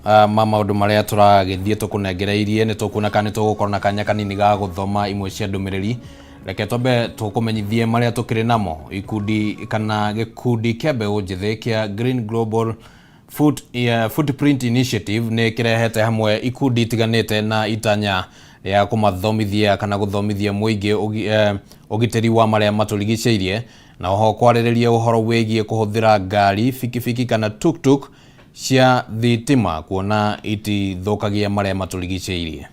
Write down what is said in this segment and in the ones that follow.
ma maundu maria turagithie tukunengereirie ni tukuna kana tugukorana kanya kanini ga guthoma imwe cia ndumiriri reke twambe tukumenyithie maria tukiri namo ikundi kana gikundi kia mbeu njithi kia Green Global Footprint Initiative ni kirehete hamwe ikundi tiganite na itanya ya kumathomithia kana guthomithia muingi ugiteri wa maria maturigiceirie na oho kwaririria uhoro wigie kuhuthira ngari fikifiki kana tuk-tuk cia thitima kuona itithukagia maria maturigiceirie.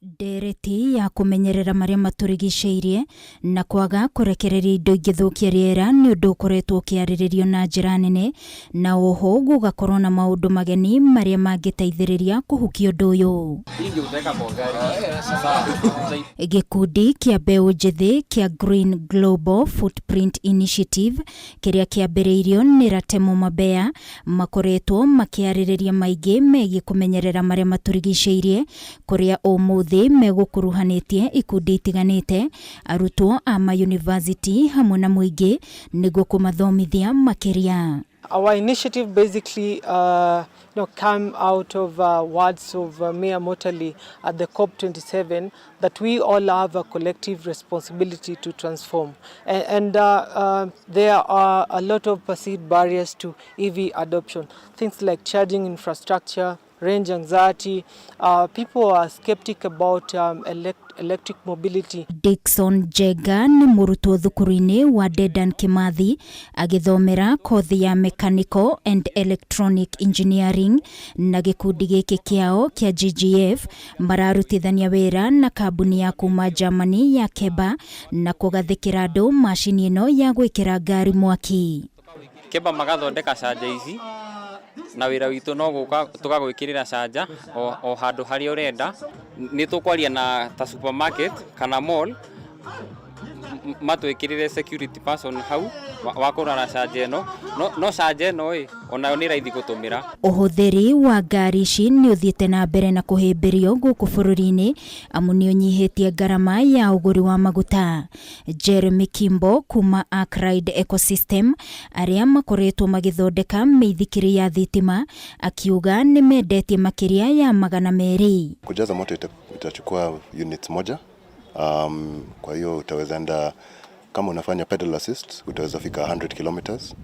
Ndereti ya kumenyerera maria maturigiceirie na kwaga kurekereria indo ingithukia riera ni undu ukoretwo ukiariririo na njira nene na oho gugakorwo na maundu mageni maria mangiteithiriria kuhukia undu uyu. Gikundi kia mbeu njithi kia Green Global Footprint Initiative kiria kiambiriirio ni Ratemo Mabea makoretwo makiaririria maingi megie kumenyerera maria maturigiceirie kuria umuthi megukuruhanitie ikundi itiganite arutwo a ma university hamwe na muingi niguo kumathomithia makiria. Our initiative basically come out of words of Mayor Motali at the COP27 that we all have a collective responsibility to transform. And there are a lot of perceived barriers to EV adoption. Things like charging infrastructure, range anxiety. People are skeptic about electric mobility. Dixon Jega ni murutwo thukuru-ini wa Dedan Kimathi agithomera kothi ya Mechanical and Electronic Engineering na gikundi giki kiao kia GGF mararutithania wira na kambuni ya kuma Germany ya Keba na kugathikira andu mashini ino ya gwikira ngari mwaki. Keba magathondeka canja ici na wira witu no guka tugagwikirira canja o handu hari urenda ni tukwaria na ta supermarket kana mall matwikirire security person hau wakorana canja no canja no onayo ni raithi gutumira. Uhuthiri wa ngari ici ni uthiete na mbere na kuhimbirio guku bururi-ini amu ni unyihitie garama ya uguri wa maguta. Jeremy Kimbo kuma Arkride Ecosystem aria makoretwo magithondeka meithikiri ya thitima akiuga ni mendetie makiria ya 200. Kujaza moto itachukua unit moja. Kwa hiyo utaweza enda kama unafanya pedal assist utaweza fika 100 kilometers,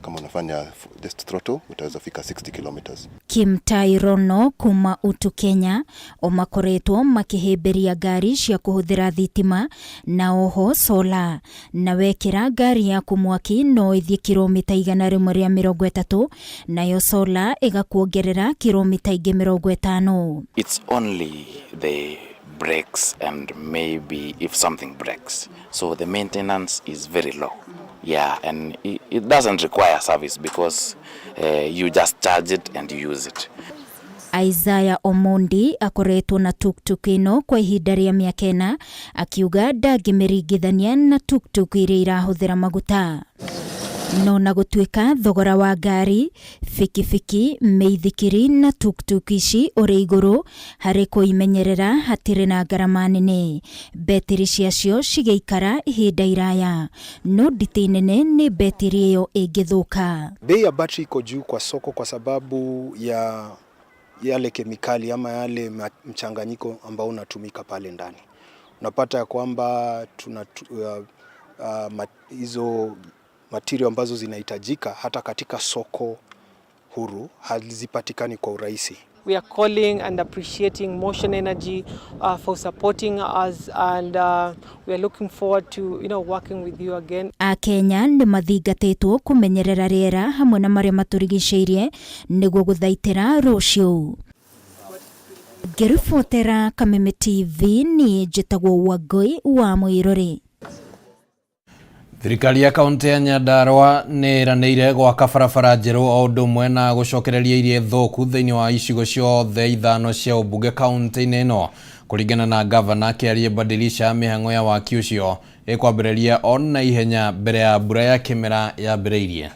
kama unafanya just throttle utaweza fika 60 kilometers. Kim Tairono kuma Utu Kenya omakoretwo makihimbiria ngari cia kuhuthira thitima na oho solar na wekira ngari ya kumwaki no ithie kilomita 130 nayo solar igakuongerera kilomita 50. It's only the brakes and maybe if something breaks, so the maintenance is very low. Yeah, and it doesn't require service because you just charge it and you use it. Isaiah Omondi akoretwo na tuk-tuk ino kwa ihinda ria miaka 4 akiuga ndangimiringithania na tuk-tuk iria irahuthira maguta. No na gutuika thogora wa ngari, fikifiki, meithikiri na tuk-tuk ici uri iguru hari kuimenyerera hatiri na garama nene. Betiri ciacio cigeikara ihinda iraya. No nditi nene ni betiri iyo ingithuka. Bei ya battery iko juu kwa soko kwa sababu ya yale kemikali ama yale mchanganyiko ambao unatumika pale ndani. Unapata ya kwamba hizo material ambazo zinahitajika hata katika soko huru hazipatikani kwa urahisi. We are calling and appreciating Motion Energy for supporting us and we are looking forward to working with you again. Akenya ni mathingatitwo kumenyerera riera hamwe na maria maturigiceirie niguo guthaitira rucio. Ngiribotera Kameme TV ni njitagwo Wangui wa Mwirori. Thirikari ya kaunti ya Nyandarua ni iraneire gwaka barabara njeru o undu umwe na gucokereria irie thoku thiini wa icigo ciothe ithano cia ubunge kaunti-ini ino kuringana na gavana Kiarie Badilisha. Mihango ya waki ucio ikwambiriria ona ihenya mbere ya mbura ya kimera yambiriirie.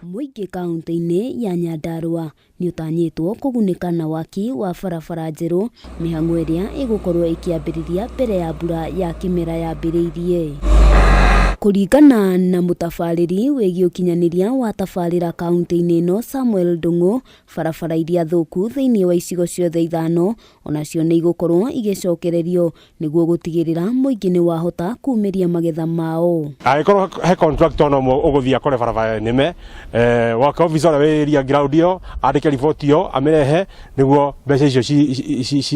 Muingi kaunti-ini ya Nyandarua ni utanyitwo kugunika na waki wa barabara njeru, mihango iria igukorwo ikiambiriria mbere ya mbura ya kimera yambiriirie. Kũringana na mutabarĩri wĩgiĩ ũkinyanĩria wa tabarĩra kaunti-inĩ ĩno Samuel Ndung'u, barabara iria thũku thĩinĩ wa icigo ciothe ithano onacio nĩ igũkorwo igĩcokererio nĩguo gũtigĩrĩra mũingĩ nĩ wahota kumĩria magetha mao. Angĩkorwo he contractor no ũgũthiĩ akore barabara nĩme wake officer ũrĩa wĩria ground ĩyo andĩke riboti ĩyo amĩrehe nĩguo mbeca icio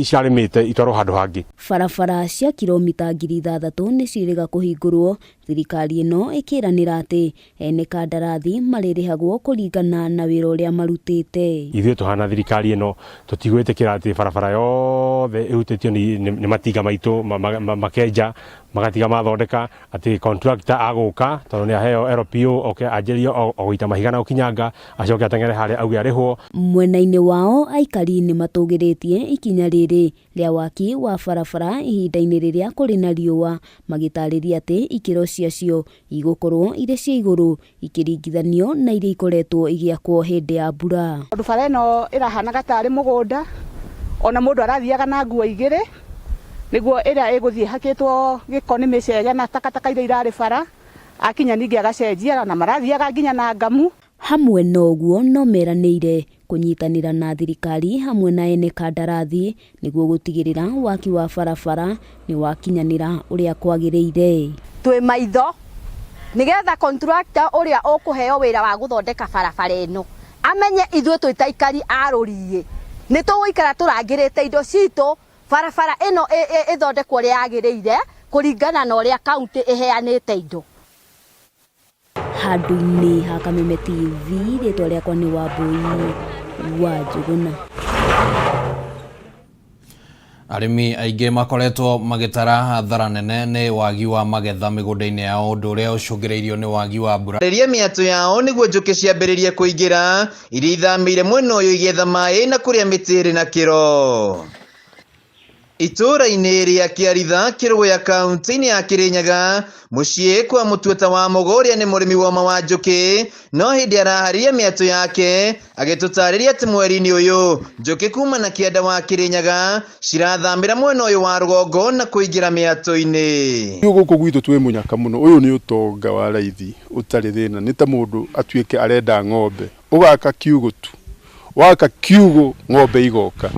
ciarĩmĩte itwarwo handũ hangĩ. Barabara cia kilomita 6,000 nĩ ciĩrĩga kũhingũrwo, thirikari ĩno ĩkĩranĩra atĩ ene kandarathi marĩrĩhagwo kũringana na wĩra ũrĩa marutĩte. Ithuĩ tũhana thirikari ĩno tũtigwĩtĩkĩra atĩ barabara yothe ĩhutĩtio nĩ matinga maitũ makenja magatiga mathondeka atĩ contractor agũka tondũ nĩ aheo LPO anjĩrie gũita mahiga na gũkinyanga acoke ateng'ere harĩa auge arĩhwo. Mwena-inĩ wao aikari nĩ matũgĩrĩtie ikinya rĩrĩ rĩa waki wa barabara ihinda-inĩ rĩrĩa kũrĩ na riũa, magĩtarĩria atĩ ikĩro ciacio igũkorwo irĩ cia igũrũ ikĩringithanio na iria ikoretwo igĩakwo hĩndĩ ya mbura. Bara ĩno ĩrahanaga tarĩ mũgũnda, ona mũndũ arathiaga na nguo igĩrĩ nĩguo ĩrĩa ĩgũthiĩ hakĩtwo gĩko nĩ mĩcege na takataka iria irarĩ bara, akinya ningĩ agacenjia na marathiaga nginya na ngamu. Hamwe na ũguo no meranĩire kũnyitanĩra na thirikari hamwe na ene kandarathi nĩguo gũtigĩrĩra waki wa barabara nĩ wakinyanĩra ũrĩa kwagĩrĩire. Twĩ maitho nĩgetha contractor ũrĩa ũkũheo wĩra wa gũthondeka barabara ĩno amenye ithuĩ twĩ ta aikari a rũriĩ nĩ tũgũikara tũrangĩrĩte indo citũ barabara ĩno ĩthondekwo ũrĩa yagĩrĩire kũringana na ũrĩa kaunti ĩheanĩte indo. Handũ-inĩ ha Kameme TV, rĩtwa rĩakwa nĩ Wambui wa Njũgũna. Arĩmi aingĩ makoretwo magĩtara hathara nene nĩ wagi wa magetha mĩgũnda-inĩ yao, ũndũ ũrĩa ũcũngĩrĩirio nĩ wagi wa mbura. Rĩrĩa mĩatũ yao nĩguo njũkĩ ciambĩrĩrie kũingĩra, iria ithamĩire mwena ũyũ igĩetha maĩ na kũrĩa mĩtĩ ĩrĩ na kĩro. Itũra-inĩ rĩa Kĩaritha Kĩrũgũya kaunti-inĩ ya Kĩrĩnyaga, mũciĩ kwa mũtuata wa Mohoro nĩ mũrĩmi woma wa njũkĩ, no hĩndĩ araharĩria mĩatũ yake agĩtũtarĩria atĩ mweri-inĩ ũyũ njũkĩ kuma na kĩanda wa Kĩrĩnyaga cirathamĩra mwena ũyũ wa rũgongo na kũingĩra mĩatũ-inĩ. Gũkũ gwitũ twĩ mũnyaka mũno, ũyũ nĩ ũtonga wa raithi ũtarĩ thĩna, nĩ ta mũndũ atuĩke arenda ng'ombe, ũgaka kiugũ tu, waka kiugũ ng'ombe igoka.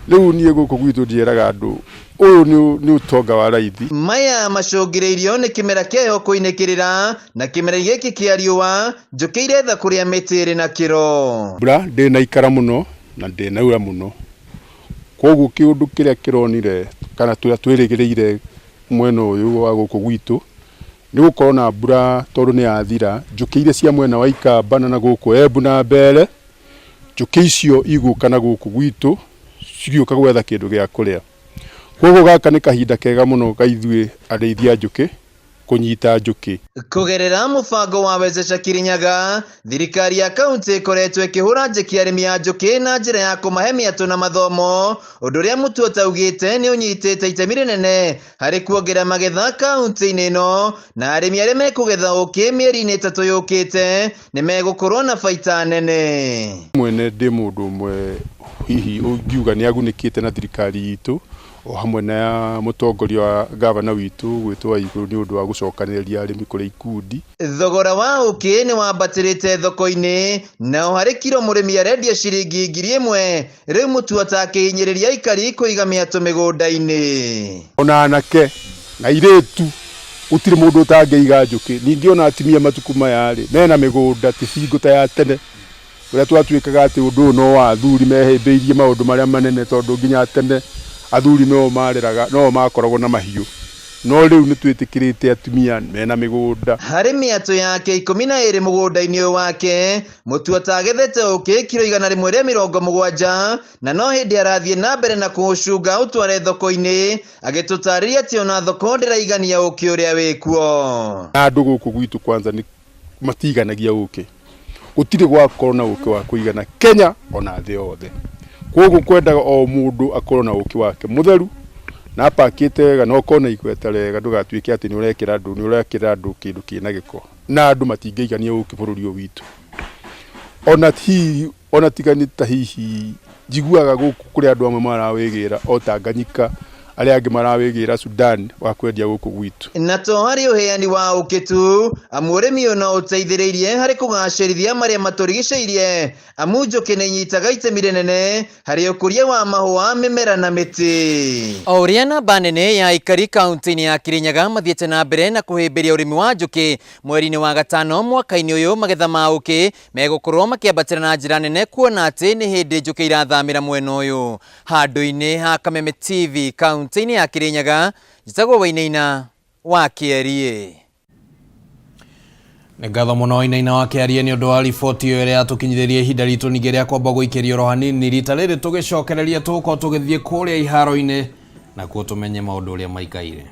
Rĩu niĩ gũkũ gwitũ ndieraga andũ ũyũ nĩ ũtonga wa raithi. Maya macũngĩrĩirio nĩ kĩmera kĩayo kũinĩkĩrĩra na kĩmera gĩkĩ kĩa riũa njũkĩ iretha kũrĩa mĩtĩ ĩrĩ na kĩro. Mbura ndĩnaikara mũno na ndĩnaura mũno, koguo kĩũndũ kĩrĩa kĩronire kana tũrĩa twĩrĩgĩrĩire mwena ũyũ wa gũkũ gwitũ nĩ gũkorwo na mbura tondũ nĩ yathira. Njũkĩ iria cia mwena wa Ikamba na gũkũ Embu na mbere, njũkĩ icio igũka na gũkũ gwitũ cigĩũka gwetha kĩndũ gĩa kũrĩa. Koguo gaka nĩ kahinda kega mũno ka ithuĩ arĩithia njũkĩ kũnyita njũkĩ. Kũgerera mũbango wa Wezesha Kĩrĩnyaga, thirikari ya kaunti ĩkoretwo ĩkĩhũra njeki arĩmi a njũkĩ na njĩra ya kũmahe mĩatũ na mathomo, ũndũ ũrĩa mũtuata augĩte nĩ ũnyitĩte itemi rĩnene harĩ kuongerera magetha kaunti-inĩ ĩno, na arĩmi arĩa mekũgetha ũkĩ mĩeri-inĩ 3 yũkĩte nĩ megũkorwo na baita nene. Mwene ndĩ mũndũ ũmwe hihi ũngiuga nĩ agunĩkĩte na thirikari itũ o hamwe na mũtongoria wa gavana witũ gwĩtwo igũrũ nĩ ũndũ wa gũcokanĩrĩria arĩmi kũrĩ ikundi. Thogora wa ũkĩ nĩ wambatĩrĩte thoko-inĩ, nao harĩ kiro mũrĩmi arendia ciringi 1,000. Rĩu mũtuata akĩhinyĩrĩria aikari kũiga mĩatũ mĩgũnda-inĩ. Ona anake na airĩtu gũtirĩ mũndũ ũtangĩiga njũkĩ. Ningĩ ona atimia matukũ maya rĩ mena mĩgũnda ti bingo ta ya tene ũrĩa twatuĩkaga atĩ ũndũ ũyũ no wa athuri mehĩmbĩirie maũndũ marĩa manene, tondũ nginya tene athuri no mareraga no makoragwo na mahiũ, no rĩu nĩ twĩtĩkĩrĩte atumia mena mĩgũnda. Harĩ mĩatũ yake 12 mũgũnda-inĩ ũyũ wake, mũtuata agethete ũkĩ kiro 170, na no hĩndĩ arathiĩ na mbere na kũũcunga ũtware thoko-inĩ, agĩtũtarĩria atĩ ona thoko ndĩraigania ũkĩ ũrĩa wĩkuo. Andũ gũkũ gwitũ kwanza nĩ matiganagia ũkĩ, gũtirĩ gwakorwo na ũkĩ wa kũigana Kenya ona thĩ yothe. Koguo kwendaga o mũndũ akorwo na ũkĩ wake mũtheru na apakĩte wega na ũkorwo na igweta rĩega, ndũgatuĩke atĩ nĩ ũrekĩra andũ kĩndũ kĩna gĩko, na andũ matingĩigania ũkĩ bũrũri ũyũ witũ. Ona tigani ta hihi njiguaga gũkũ kũrĩ andũ amwe marawĩgĩra o Tanganyika aria angi marawigira Sudan wa kwendia guku gwitu. Na to hari uheani wa ukitu amurimi ona uteithiririe hari kugacirithia maria maturigiceirie amu njuki ni nyitaga itemi rinene hari ukuria wa mahua mimera na miti. Oria namba nene ya ikari kaunti-ini ya Kirinyaga mathiete na mbere na kuhimbiria urimi wa njuki mweri-ini wa gatano mwaka-ini uyu magetha ma uki megukorwo makiambatira na njira nene kuona ati ni hindi njuki irathamira mwena uyu. Handu-ini ha Kameme TV kaunti-ini ya Kirinyaga njitagwo Wainaina wa Kierie. Nĩ ngatho mũno Wainaina wa Kĩarie nĩ ũndũ wa riboti ĩyo ĩrĩa yatũkinyithĩria ihinda ritũ ningĩ rĩa kwamba gũikĩrio oro hanini rita rĩrĩ tũgĩcokereria tũgũkorwo tũgĩthiĩ kũrĩa iharo-inĩ na kuo tũmenye maũndũ ũrĩa maikaire.